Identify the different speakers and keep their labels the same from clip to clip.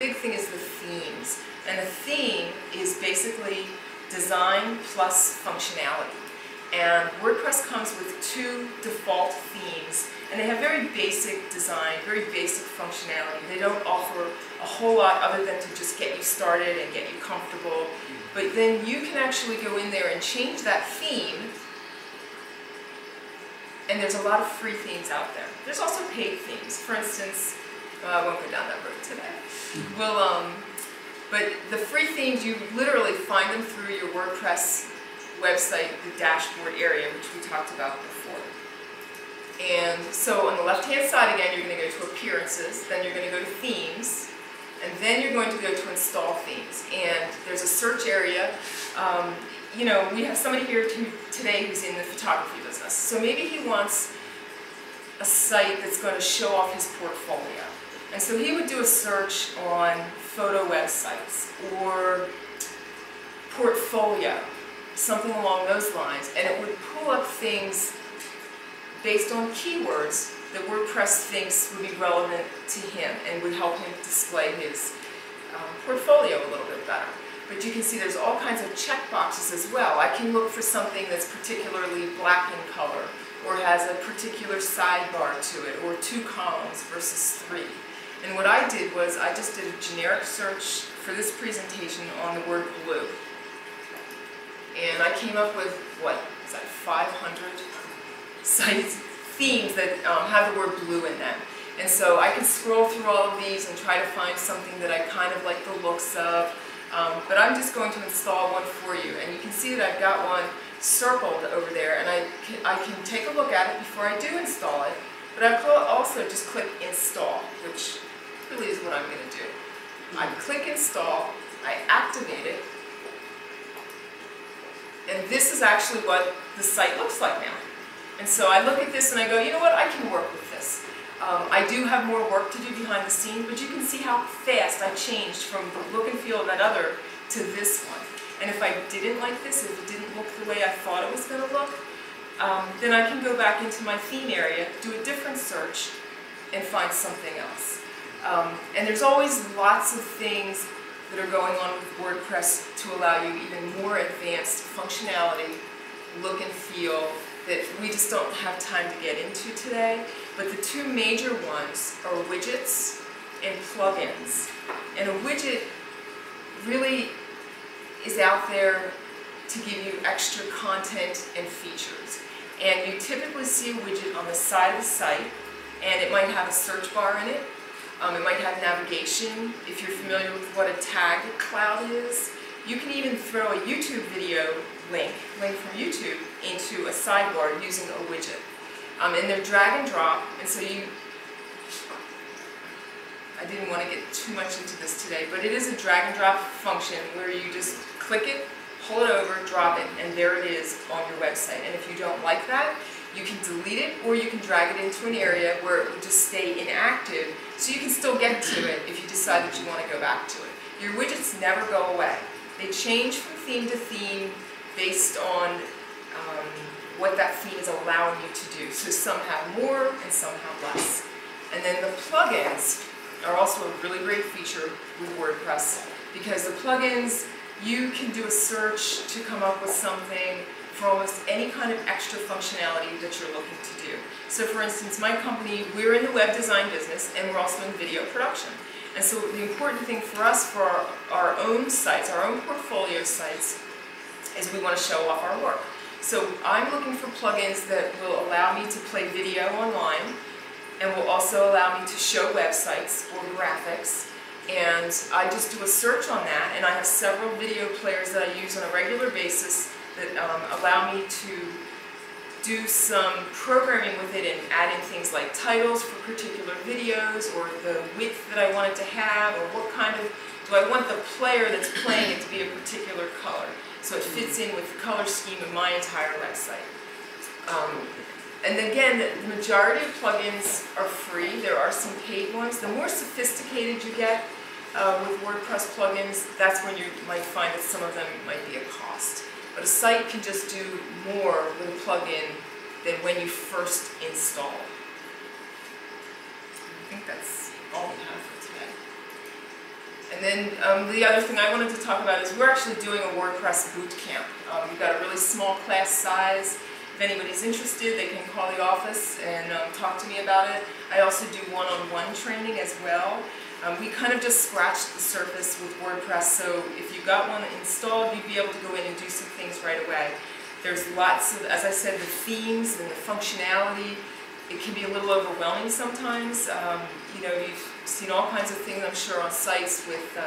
Speaker 1: Big thing is the themes, and a theme is basically design plus functionality. And WordPress comes with two default themes, and they have very basic design, very basic functionality. They don't offer a whole lot other than to just get you started and get you comfortable. But then you can actually go in there and change that theme, and there's a lot of free themes out there. There's also paid themes. For instance, I won't go down that road today. But the free themes, you literally find them through your WordPress website, the dashboard area, which we talked about before. And so on the left-hand side again, you're going to go to Appearances, then you're going to go to Themes, and then you're going to go to Install Themes. And there's a search area. You know, we have somebody here today who's in the photography business. So maybe he wants a site that's going to show off his portfolio. And so he would do a search on photo websites or portfolio, something along those lines, and it would pull up things based on keywords that WordPress thinks would be relevant to him and would help him display his portfolio a little bit better. But you can see there's all kinds of checkboxes as well. I can look for something that's particularly black in color, or has a particular sidebar to it, or 2 columns versus 3. And what I did was I just did a generic search for this presentation on the word blue. And I came up with, what is that, 500 sites, themes that have the word blue in them. And so I can scroll through all of these and try to find something that I kind of like the looks of. But I'm just going to install one for you. And you can see that I've got one circled over there, and I can take a look at it before I do install it. But I could also just click Install, which really is what I'm going to do. I click Install, I activate it, and this is actually what the site looks like now. And so I look at this and I go, you know what, I can work with this. I do have more work to do behind the scenes, but you can see how fast I changed from the look and feel of that other to this one. And if I didn't like this, if it didn't look the way I thought it was going to look, then I can go back into my theme area, do a different search, and find something else. And there's always lots of things that are going on with WordPress to allow you even more advanced functionality, look and feel that we just don't have time to get into today. But the two major ones are widgets and plugins. And a widget really is out there to give you extra content and features. And you typically see a widget on the side of the site, and it might have a search bar in it. It might have navigation, if you're familiar with what a tag cloud is. You can even throw a YouTube video link from YouTube into a sidebar using a widget. And they're drag and drop, and so I didn't want to get too much into this today, but it is a drag and drop function where you just click it, pull it over, drop it, and there it is on your website. And if you don't like that, you can delete it, or you can drag it into an area where it will just stay inactive, so you can still get to it if you decide that you want to go back to it. Your widgets never go away. They change from theme to theme based on what that theme is allowing you to do. So some have more and some have less. And then the plugins are also a really great feature with WordPress, because the plugins, you can do a search to come up with something for almost any kind of extra functionality that you're looking to do. So for instance, my company, we're in the web design business, and we're also in video production. And so the important thing for us, for our own sites, our own portfolio sites, is we want to show off our work. So I'm looking for plugins that will allow me to play video online, and will also allow me to show websites or graphics. And I just do a search on that, and I have several video players that I use on a regular basis that allow me to do some programming with it and add in things like titles for particular videos, or the width that I want it to have, or what kind of, do I want the player that's playing it to be a particular color, so it fits in with the color scheme of my entire website. And again, the majority of plugins are free. There are some paid ones. The more sophisticated you get with WordPress plugins, that's when you might find that some of them might be a cost. But a site can just do more with a plugin than when you first install. I think that's all we have for today. And then the other thing I wanted to talk about is we're actually doing a WordPress boot camp. We've got a really small class size. If anybody's interested, they can call the office and talk to me about it. I also do one-on-one training as well. We kind of just scratched the surface with WordPress, so if you got one installed, you'd be able to go in and do some things right away. There's lots of, as I said, the themes and the functionality. It can be a little overwhelming sometimes. You know, you've seen all kinds of things, I'm sure, on sites with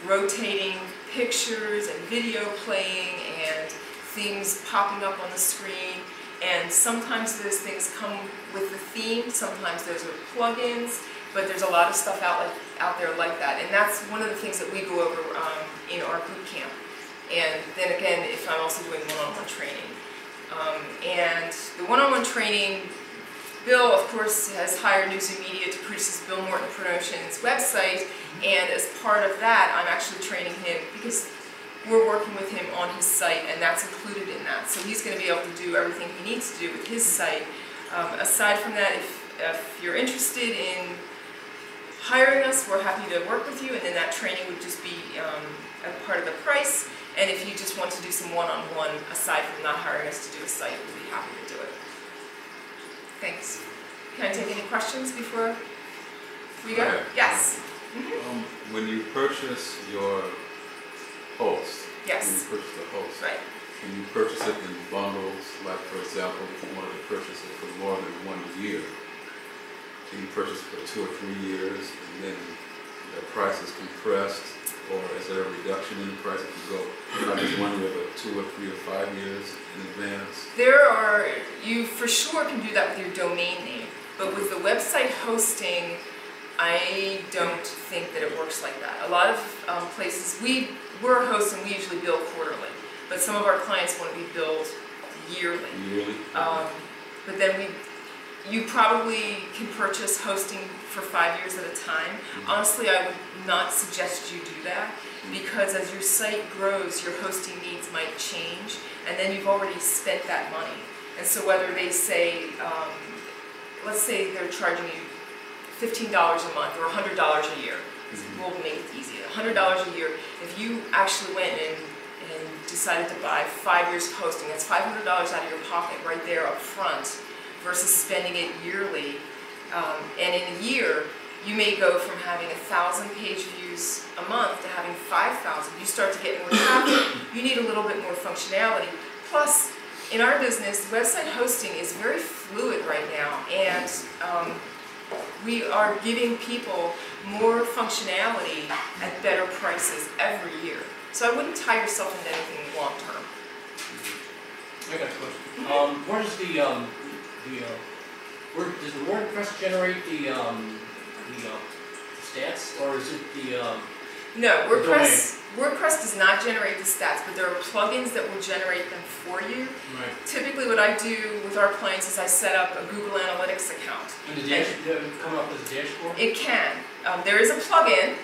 Speaker 1: rotating pictures and video playing and things popping up on the screen. And sometimes those things come with the theme, sometimes those are plugins, but there's a lot of stuff out there like that. And that's one of the things that we go over in our boot camp. And then again, if I'm also doing one-on-one training. And the one-on-one training, Bill, of course, has hired News and Media to produce his Bill Morton Promotions website, and as part of that, I'm actually training him because we're working with him on his site, and that's included in that. So he's going to be able to do everything he needs to do with his site. Aside from that, if you're interested in hiring us, we're happy to work with you, and then that training would just be a part of the price. And if you just want to do some one-on-one, aside from not hiring us to do a site, we'd be happy to do it. Thanks. Can I take any questions before we go?
Speaker 2: Okay.
Speaker 1: Yes.
Speaker 2: When you purchase your host,
Speaker 1: Yes.
Speaker 2: when you purchase the host,
Speaker 1: Right.
Speaker 2: can you purchase it in bundles? Like, for example, if you wanted to purchase it for more than 1 year, can you purchase it for 2 or 3 years, and then the price is compressed, or is there a reduction in the price if you go not just 1 year, but 2 or 3 or 5 years in advance?
Speaker 1: You for sure can do that with your domain name, but with the website hosting, I don't think that it works like that. A lot of places, we're a host and we usually bill quarterly, but some of our clients want to be billed yearly.
Speaker 2: Yearly?
Speaker 1: But then you probably can purchase hosting for 5 years at a time. Honestly, I would not suggest you do that, because as your site grows, your hosting needs might change, and then you've already spent that money. And so whether they say, let's say they're charging you $15 a month or $100 a year, we'll make it easy, $100 a year. If you actually went and decided to buy 5 years of hosting, that's $500 out of your pocket right there up front, versus spending it yearly. And in a year, you may go from having 1,000 page views a month to having 5,000. You start to get more traffic. You need a little bit more functionality. Plus, in our business, website hosting is very fluid right now, and we are giving people more functionality at better prices every year. So I wouldn't tie yourself into anything long term.
Speaker 3: I got a question. Where does does the WordPress generate the stats, or is it the
Speaker 1: No, WordPress does not generate the stats, but there are plugins that will generate them for you.
Speaker 3: Right.
Speaker 1: Typically what I do with our clients is I set up a Google Analytics account.
Speaker 3: And the come up as a dashboard?
Speaker 1: It can. There is a plugin.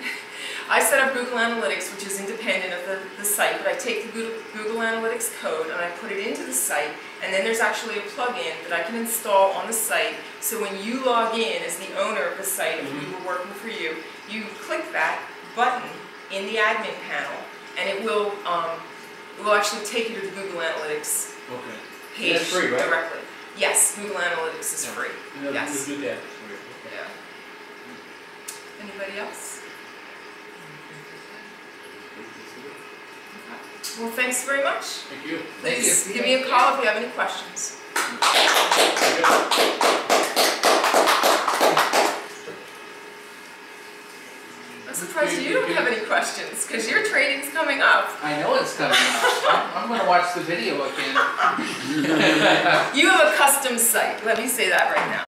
Speaker 1: I set up Google Analytics, which is independent of the site, but I take the Google Analytics code and I put it into the site, and then there's actually a plugin that I can install on the site, so when you log in as the owner of the site, if we were working for you, you click that button in the admin panel, and it will actually take you to the Google Analytics page.
Speaker 3: That's free, right?
Speaker 1: Directly. Yes, Google Analytics is free. Yes.
Speaker 3: We'll do that.
Speaker 1: Yeah. Anybody else? Well, thanks very much.
Speaker 3: Thank you.
Speaker 1: Please give me a call if you have any questions. I'm surprised you don't have any questions, because your training's coming up.
Speaker 4: I know it's coming up. I'm going to watch the video again.
Speaker 1: You have a custom site, let me say that right now.